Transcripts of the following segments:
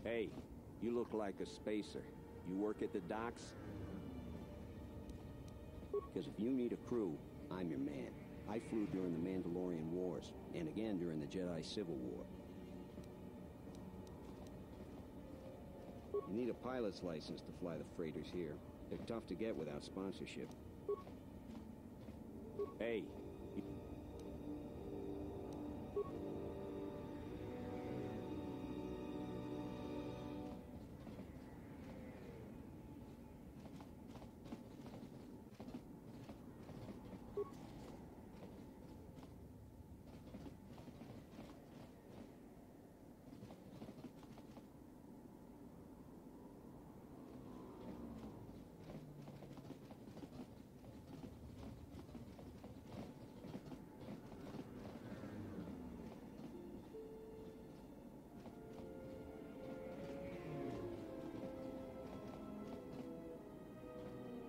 Hey, you look like a spacer. You work at the docks? Because if you need a crew, I'm your man. I flew during the Mandalorian Wars, and again during the Jedi Civil War. You need a pilot's license to fly the freighters here. They're tough to get without sponsorship. Hey.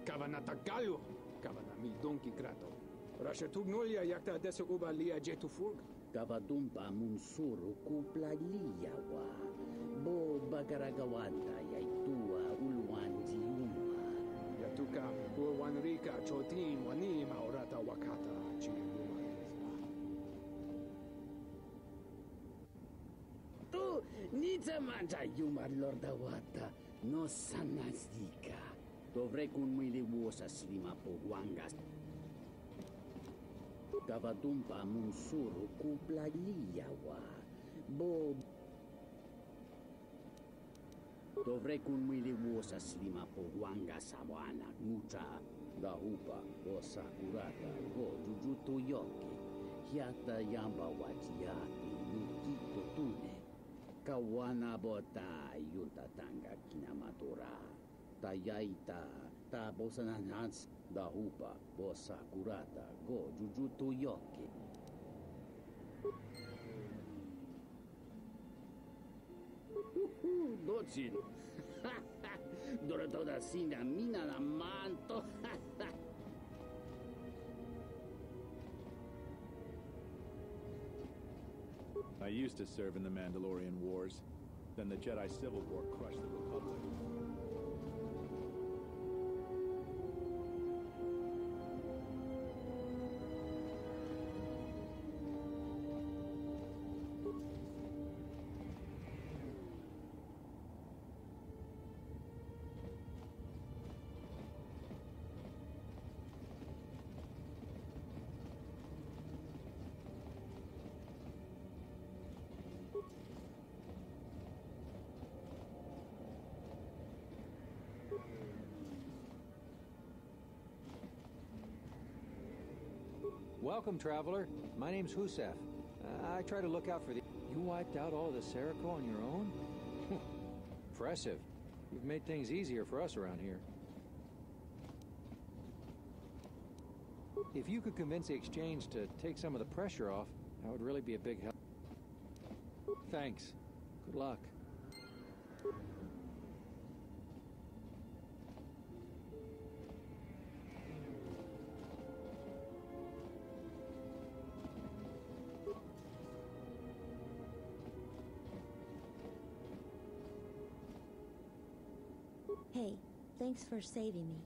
Kavanatagalo, kavanami donki krato. Rasha tugnolia yakta desa uba lia jetufurg. Kavadumpa munsuru kupla liyawa. Bo bagaragawanta yaitua ulwanzi uma. Yatuka urwanrika chotin wanima orata wakata chiyuma. Tu nitamanta yuma lordawata no sanazika. Dovrei kun mwili wosa slima po wangas. Kavadumpa munsuru kupla liyawa. Bo dovrei kun mwili wosa slima po wangas sawana mucha. Dahupa wosa kurata go jujuto yoke. Hiata yamba wajiati nukito tune. Kawana bota yuntatanga kinamatora. Tayaita, ta bosananans, dahupa, bosa kurata, go jujuto yoke. Docil. Dora toda sina mina la manto. I used to serve in the Mandalorian Wars. Then the Jedi Civil War crushed the Republic. Welcome, traveler. My name's Husef. I try to look out for the... You wiped out all the Serico on your own? Impressive. You've made things easier for us around here. If you could convince the exchange to take some of the pressure off, that would really be a big help. Thanks. Good luck. Hey, thanks for saving me.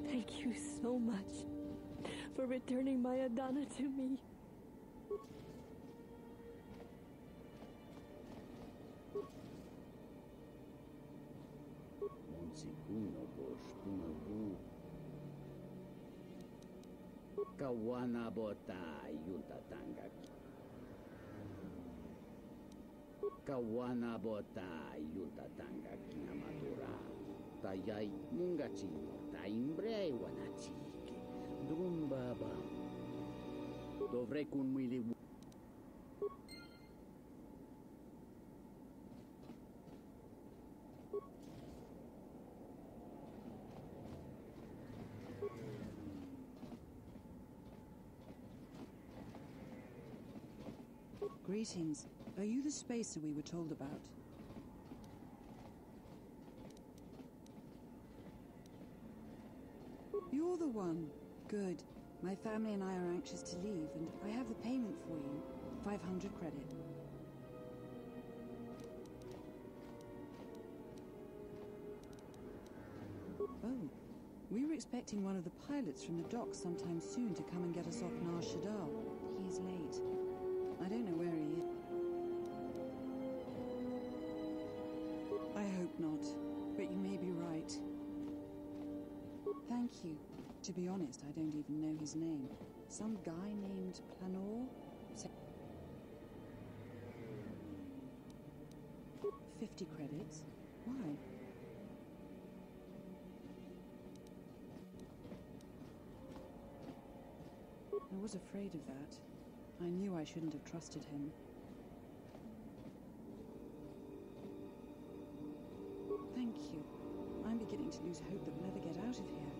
Thank you so much for returning my Adana to me. Kawana bota yuntatanga. Kawana bota yuntatanga kinamatura. Tayay mungachi ta imbre wanachike. Drumbaba. Dovrei kun mwili. Greetings. Are you the spacer we were told about? you're the one. Good. My family and I are anxious to leave, and I have the payment for you. 500 credit. Oh, we were expecting one of the pilots from the docks sometime soon to come and get us off NAR SHADDAA. He's late. I don't know where he is. I hope not, but you may be right. Thank you. To be honest, I don't even know his name. Some guy named Planor? 50 credits? Why? I was afraid of that. I knew I shouldn't have trusted him. Thank you. I'm beginning to lose hope that we'll ever get out of here.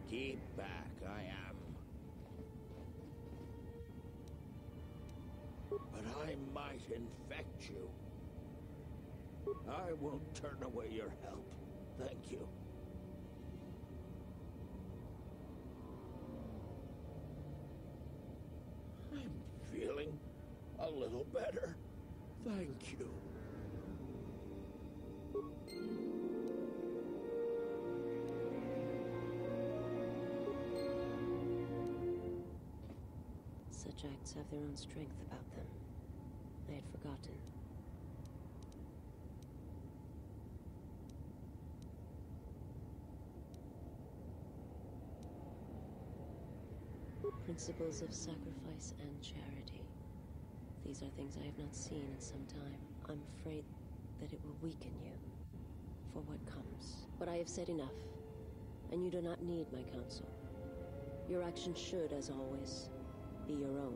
Keep back, I am. But I might infect you. I won't turn away your help. Thank you. I'm feeling a little better. Thank you. Such acts have their own strength about them. I had forgotten. Principles of sacrifice and charity. These are things I have not seen in some time. I'm afraid that it will weaken you for what comes. But I have said enough, and you do not need my counsel. Your actions should, as always, be your own.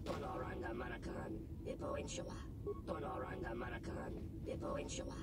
Tonoranda Manakan, Ipo Inshawa. Tonoranda Manakan, Ipo Inshawa.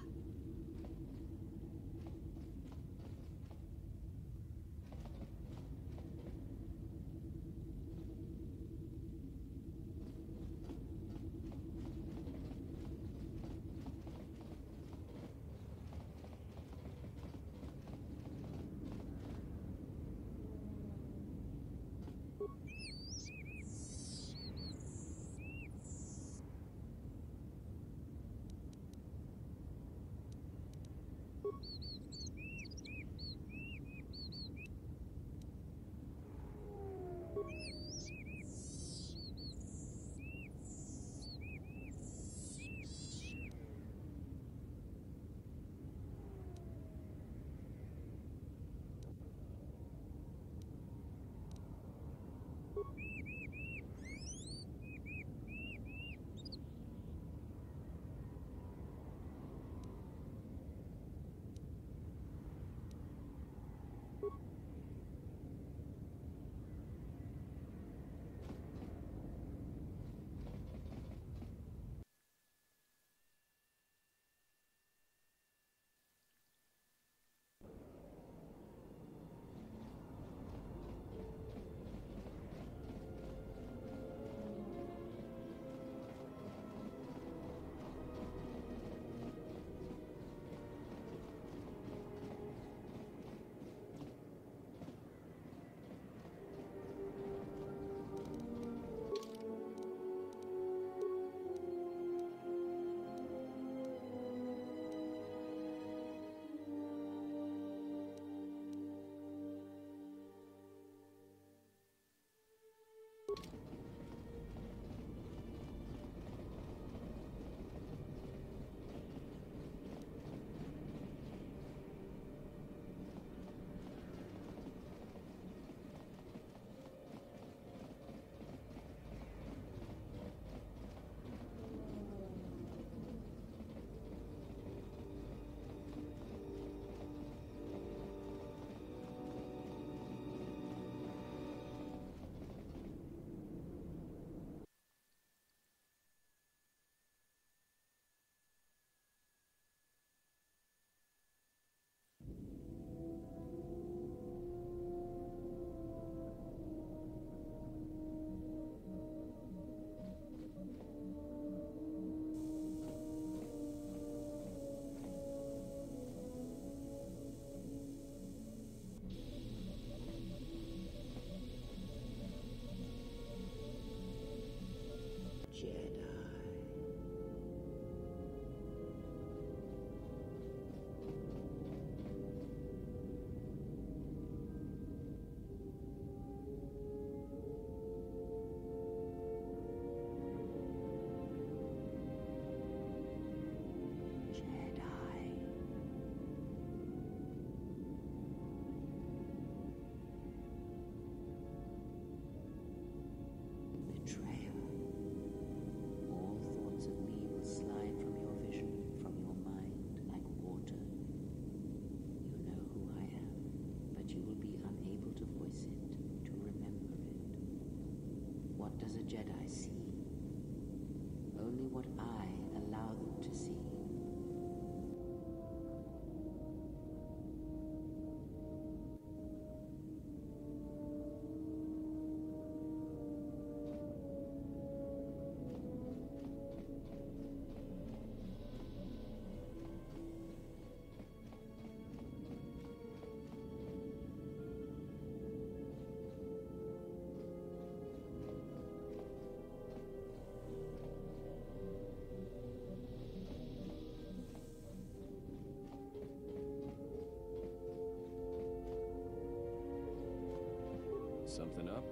Something up?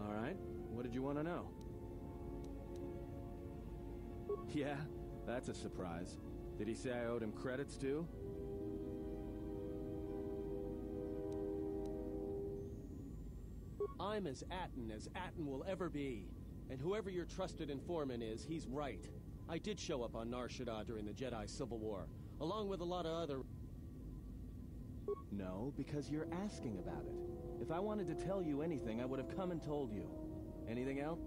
All right. What did you want to know? Yeah, that's a surprise. Did he say I owed him credits too? I'm as Atten will ever be. And whoever your trusted informant is, he's right. I did show up on NAR SHADDAA during the Jedi Civil War, along with a lot of other... No, because you're asking about it. If I wanted to tell you anything, I would have come and told you. Anything else?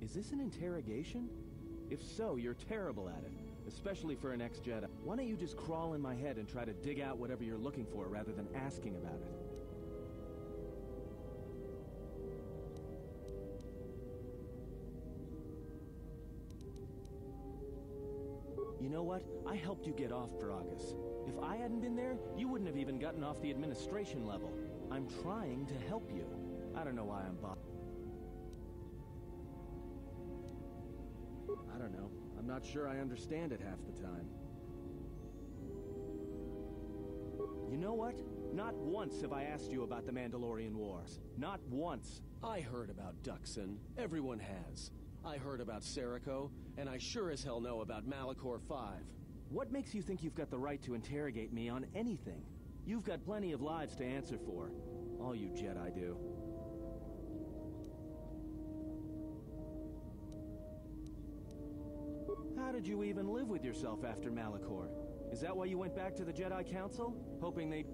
Is this an interrogation? If so, you're terrible at it, especially for an ex-Jedi. Why don't you just crawl in my head and try to dig out whatever you're looking for rather than asking about it? You know what? I helped you get off, Dragus. If I hadn't been there, you wouldn't have even gotten off the administration level. I'm trying to help you. I don't know why I'm bothered. I don't know. I'm not sure I understand it half the time. You know what? Not once have I asked you about the Mandalorian Wars. Not once. I heard about Duxon. Everyone has. I heard about Serico, and I sure as hell know about Malachor 5. What makes you think you've got the right to interrogate me on anything? You've got plenty of lives to answer for. All you Jedi do. How did you even live with yourself after Malachor? Is that why you went back to the Jedi Council? Hoping they'd...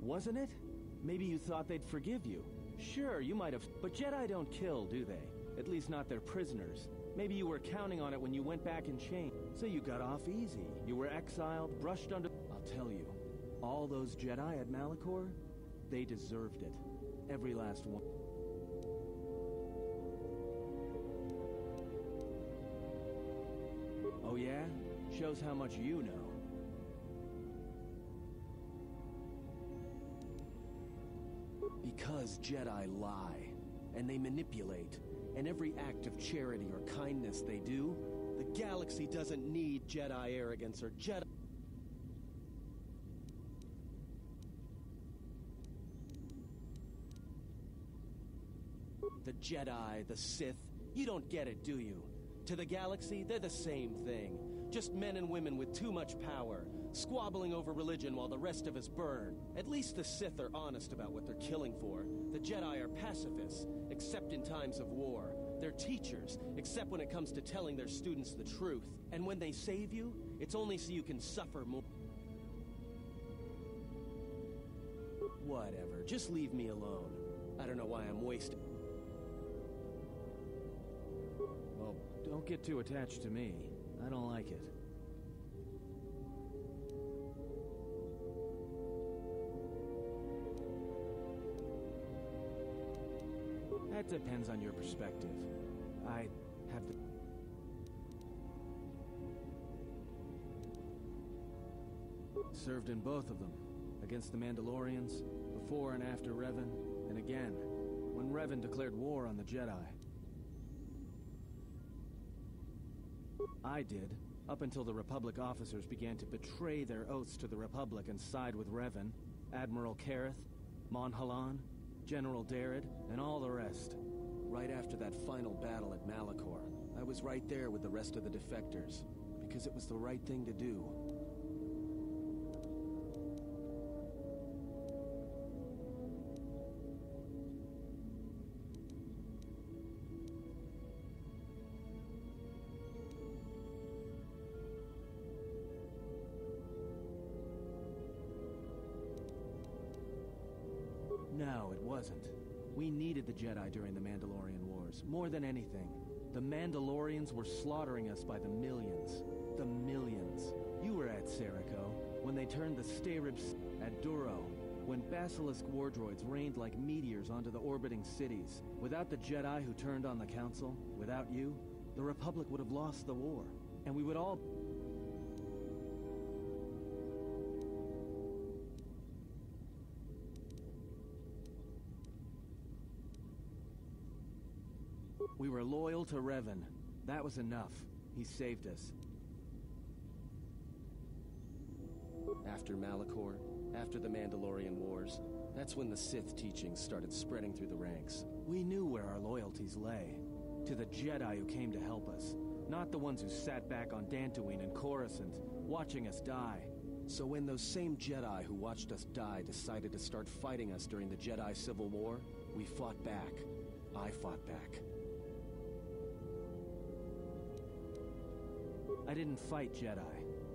Wasn't it? Maybe you thought they'd forgive you. Sure, you might have... But Jedi don't kill, do they? At least not their prisoners. Maybe you were counting on it when you went back and changed. So you got off easy. You were exiled, brushed under... I'll tell you, all those Jedi at Malachor, they deserved it. Every last one. Oh yeah? Shows how much you know. Because Jedi lie, and they manipulate, and every act of charity or kindness they do, the galaxy doesn't need Jedi arrogance or Jedi... The Jedi, the Sith, you don't get it, do you? To the galaxy, they're the same thing. Just men and women with too much power, squabbling over religion while the rest of us burn. At least the Sith are honest about what they're killing for. The Jedi are pacifists, except in times of war. They're teachers, except when it comes to telling their students the truth. And when they save you, it's only so you can suffer more. Whatever, just leave me alone. I don't know why I'm wasting... Well, don't get too attached to me. I don't like it. That depends on your perspective. I have to... Served in both of them. Against the Mandalorians, before and after Revan, and again, when Revan declared war on the Jedi. I did, up until the Republic officers began to betray their oaths to the Republic and side with Revan, Admiral Kareth, Mon Halan, General Darrett, and all the rest. Right after that final battle at Malachor, I was right there with the rest of the defectors, because it was the right thing to do. No, it wasn't. We needed the Jedi during the Mandalorian Wars, more than anything. The Mandalorians were slaughtering us by the millions. The millions. You were at Serico, when they turned the Stayribs at Duro, when Basilisk war droids rained like meteors onto the orbiting cities. Without the Jedi who turned on the Council, without you, the Republic would have lost the war. And we would all... We were loyal to Revan. That was enough. He saved us. After Malachor, after the Mandalorian Wars, that's when the Sith teachings started spreading through the ranks. We knew where our loyalties lay. To the Jedi who came to help us. Not the ones who sat back on Dantooine and Coruscant, watching us die. So when those same Jedi who watched us die decided to start fighting us during the Jedi Civil War, we fought back. I fought back. I didn't fight Jedi.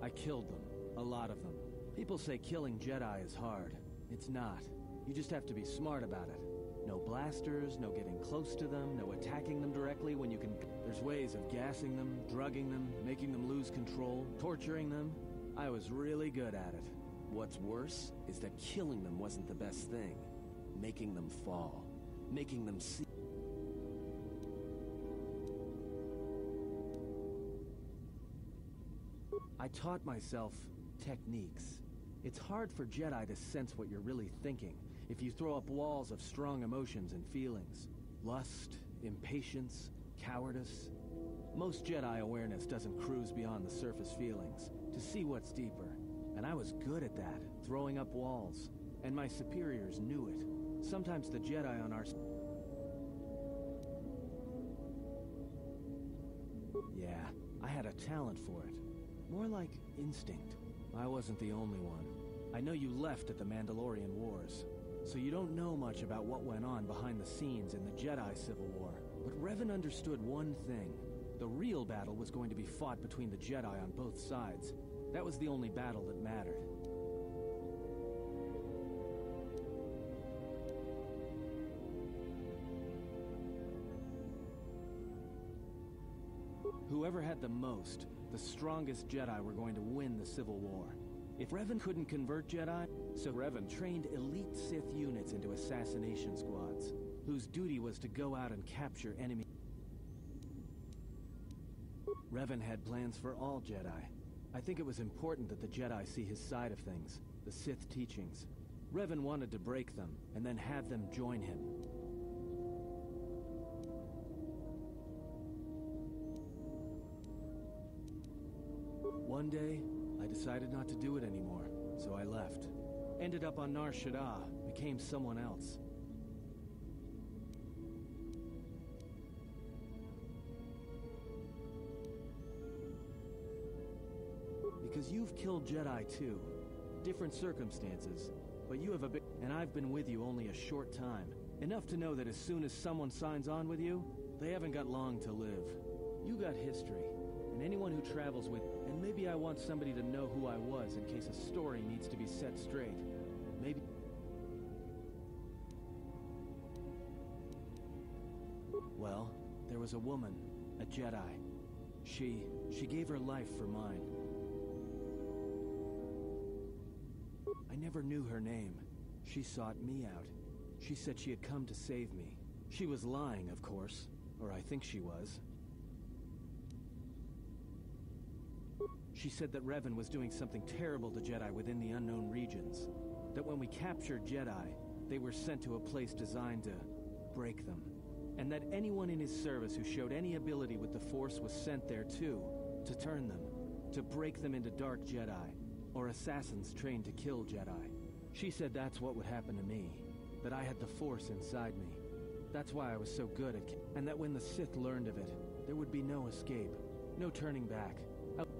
I killed them. A lot of them. People say killing Jedi is hard. It's not. You just have to be smart about it. No blasters, no getting close to them, no attacking them directly when you can... There's ways of gassing them, drugging them, making them lose control, torturing them. I was really good at it. What's worse is that killing them wasn't the best thing. Making them fall. Making them see... I taught myself techniques. It's hard for Jedi to sense what you're really thinking if you throw up walls of strong emotions and feelings. Lust, impatience, cowardice. Most Jedi awareness doesn't cruise beyond the surface feelings to see what's deeper. And I was good at that, throwing up walls. And my superiors knew it. Sometimes the Jedi on our... Yeah, I had a talent for it. More like instinct. I wasn't the only one. I know you left at the Mandalorian Wars, so you don't know much about what went on behind the scenes in the Jedi Civil War. But Revan understood one thing. The real battle was going to be fought between the Jedi on both sides. That was the only battle that mattered. Whoever had the most, the strongest Jedi were going to win the Civil War. If Revan couldn't convert Jedi, so Revan trained elite Sith units into assassination squads, whose duty was to go out and capture enemy. Revan had plans for all Jedi. I think it was important that the Jedi see his side of things, the Sith teachings. Revan wanted to break them, and then have them join him. One day, I decided not to do it anymore, so I left. Ended up on NAR SHADDAA, became someone else. Because you've killed Jedi too. Different circumstances, but you have a bit... And I've been with you only a short time. Enough to know that as soon as someone signs on with you, they haven't got long to live. You got history, and anyone who travels with... And maybe I want somebody to know who I was in case a story needs to be set straight. Maybe... Well, there was a woman, a Jedi. She gave her life for mine. I never knew her name. She sought me out. She said she had come to save me. She was lying, of course. Or I think she was. She said that Revan was doing something terrible to Jedi within the unknown regions. That when we captured Jedi, they were sent to a place designed to break them. And that anyone in his service who showed any ability with the Force was sent there too, to turn them, to break them into dark Jedi, or assassins trained to kill Jedi. She said that's what would happen to me, that I had the Force inside me. That's why I was so good at... And that when the Sith learned of it, there would be no escape, no turning back.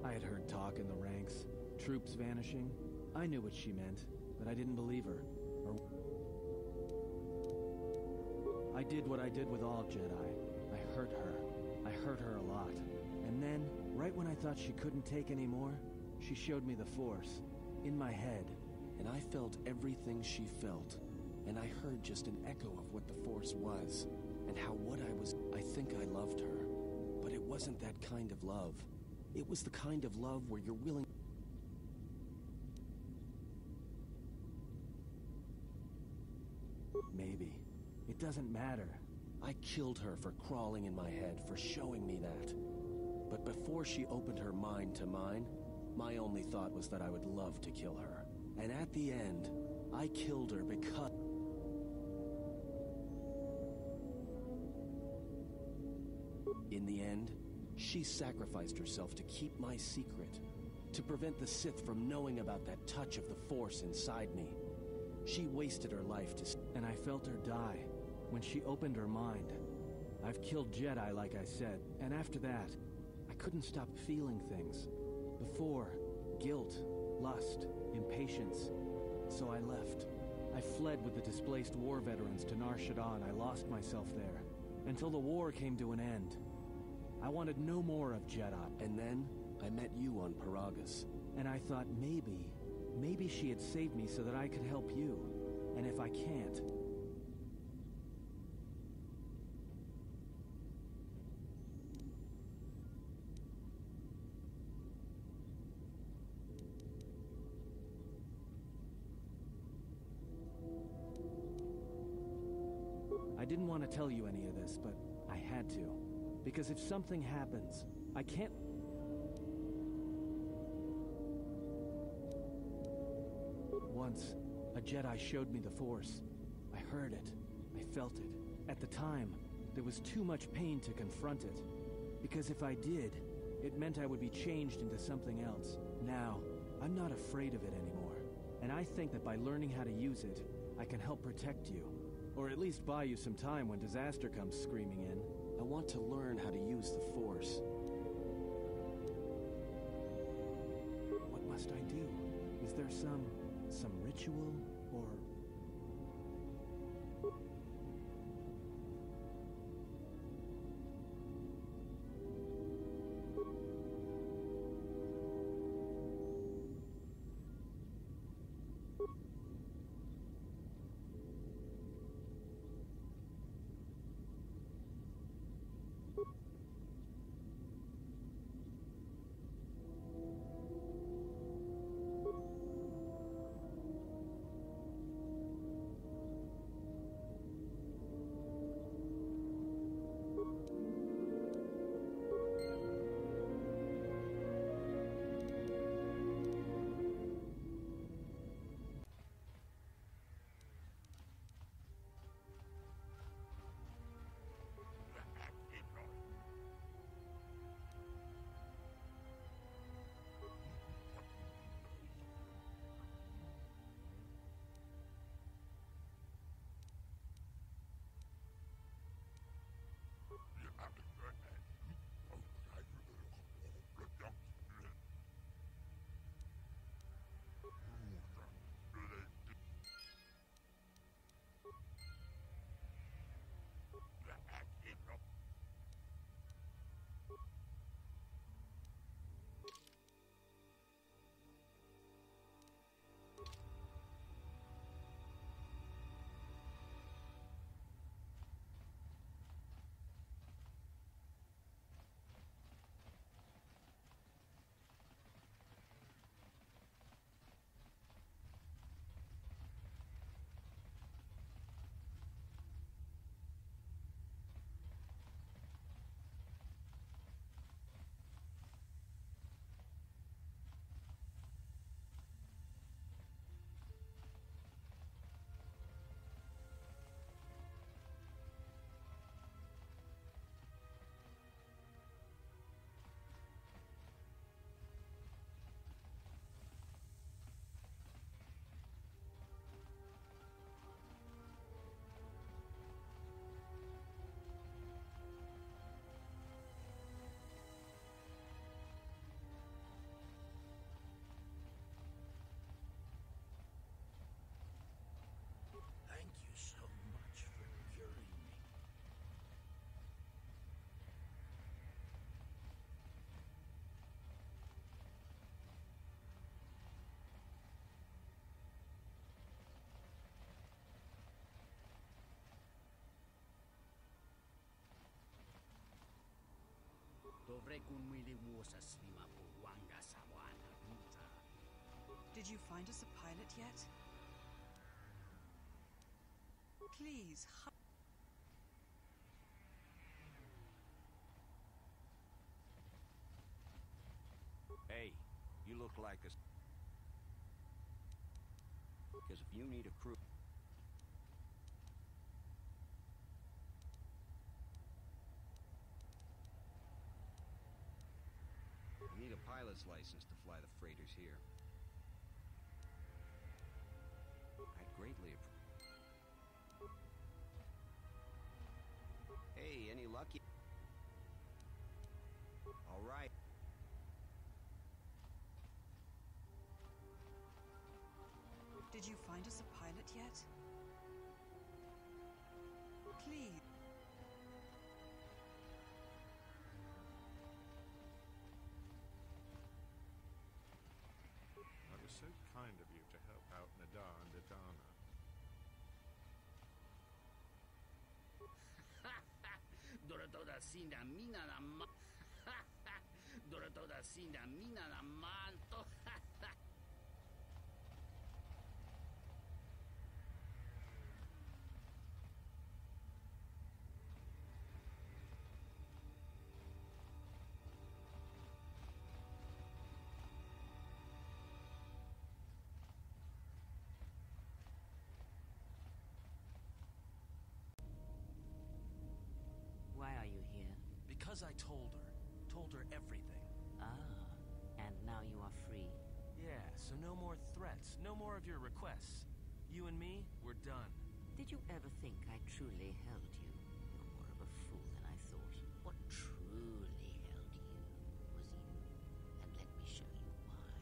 I had heard talk in the ranks, troops vanishing. I knew what she meant, but I didn't believe her. I did what I did with all Jedi. I hurt her. I hurt her a lot. And then, right when I thought she couldn't take any more, she showed me the Force, in my head. And I felt everything she felt. And I heard just an echo of what the Force was, and how what I was... I think I loved her. But it wasn't that kind of love. It was the kind of love where you're willing... Maybe. It doesn't matter. I killed her for crawling in my head, for showing me that. But before she opened her mind to mine, my only thought was that I would love to kill her. And at the end, I killed her because... In the end, she sacrificed herself to keep my secret, to prevent the Sith from knowing about that touch of the Force inside me. She wasted her life to... And I felt her die when she opened her mind. I've killed Jedi, like I said, and after that, I couldn't stop feeling things. Before, guilt, lust, impatience. So I left. I fled with the displaced war veterans to Nar Shaddaa, and I lost myself there, until the war came to an end. I wanted no more of Jedi. And then, I met you on Paragus. And I thought maybe she had saved me so that I could help you. And if I can't... I didn't want to tell you any of this, but I had to. Because if something happens, I can't... Once, a Jedi showed me the Force. I heard it. I felt it. At the time, there was too much pain to confront it. Because if I did, it meant I would be changed into something else. Now, I'm not afraid of it anymore. And I think that by learning how to use it, I can help protect you. Or at least buy you some time when disaster comes screaming in. I want to learn how to use the Force. What must I do? Is there some ritual, or... Did you find us a pilot yet? Please, Hey, you look like a... Because if you need a crew... a pilot's license to fly the freighters here. I'd greatly appreciate. Hey, any luck? All right. Did you find us a pilot yet? Please. That was so kind of you to help out Nadar and Adana. Doratoda sinda mina na ma. Doratoda sinda mina na manto. Why are you here? Because I told her everything. Ah, and now you are free. Yeah, so no more threats, no more of your requests. You and me, we're done. Did you ever think I truly held you? You're more of a fool than I thought. What truly held you was you. And let me show you why.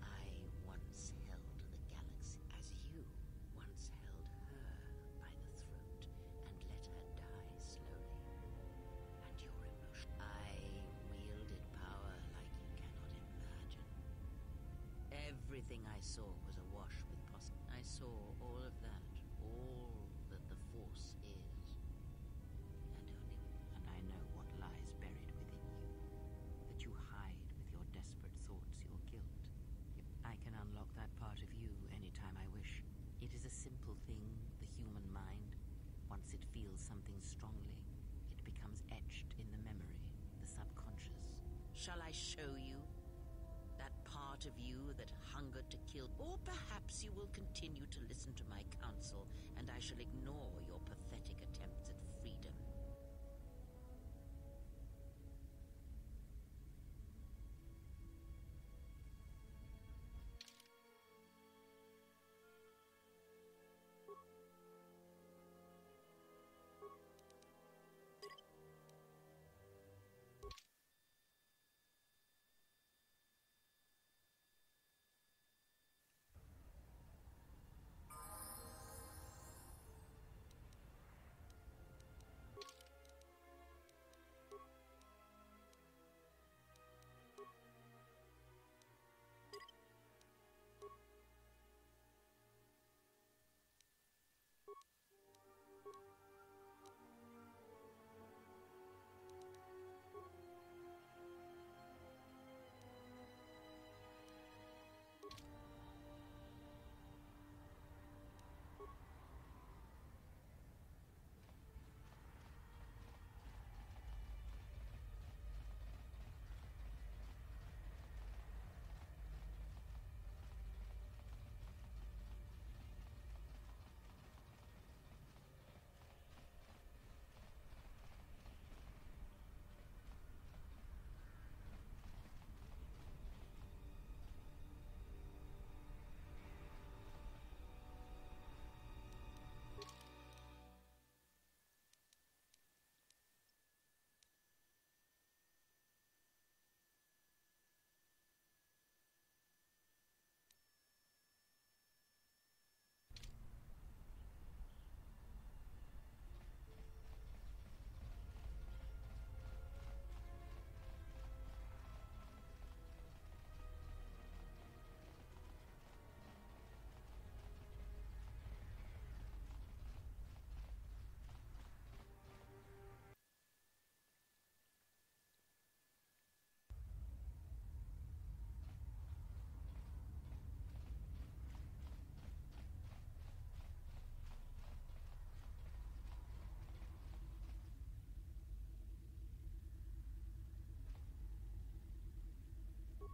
I once held the galaxy as you once held her by the throat and let her die slowly. And your emotion. I wielded power like you cannot imagine. Everything I saw was awash with I saw all of that, all that the Force is. And I know what lies buried within you, that you hide with your desperate thoughts, your guilt. I can unlock that part of you anytime I wish. It is a simple thing, the human mind. Once it feels something strongly, it becomes etched in the memory, the subconscious. Shall I show you? That part of you that hungered to kill. Or perhaps you will continue to listen to my counsel, and I shall ignore your pathetic attempts at freedom.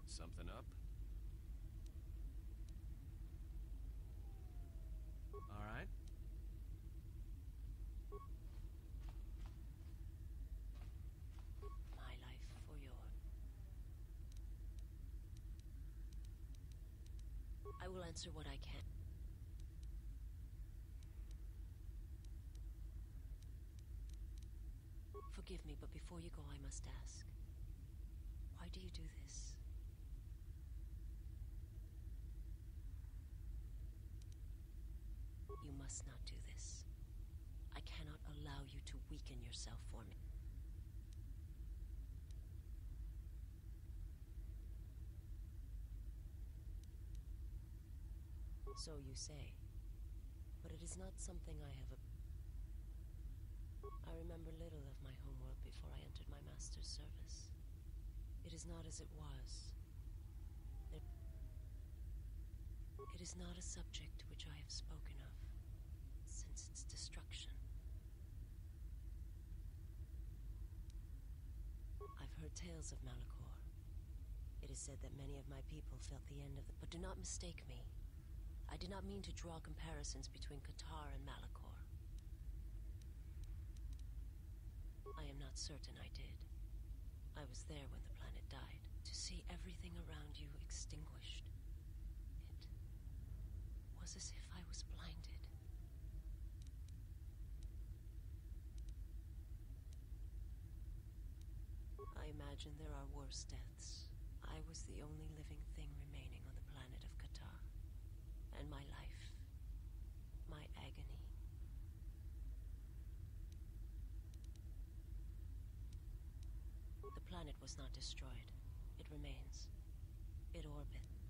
Something up? All right. My life for yours. I will answer what I can. Forgive me, but before you go, I must ask. Why do you do this? You must not do this. I cannot allow you to weaken yourself for me. So you say, but it is not something I have I remember little of my homeworld before I entered my master's service. It is not as it was. It is not a subject which I have spoken of since its destruction. I've heard tales of Malachor. It is said that many of my people felt the end of the... But do not mistake me. I did not mean to draw comparisons between Qatar and Malachor. I am not certain I did. I was there when the planet died, to see everything around you extinguished. It was as if I was blinded. I imagine there are worse deaths. I was the only living thing remaining on the planet of Qatar. And my life, my agony. The planet was not destroyed. It remains. It orbits.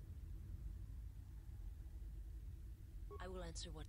I will answer what...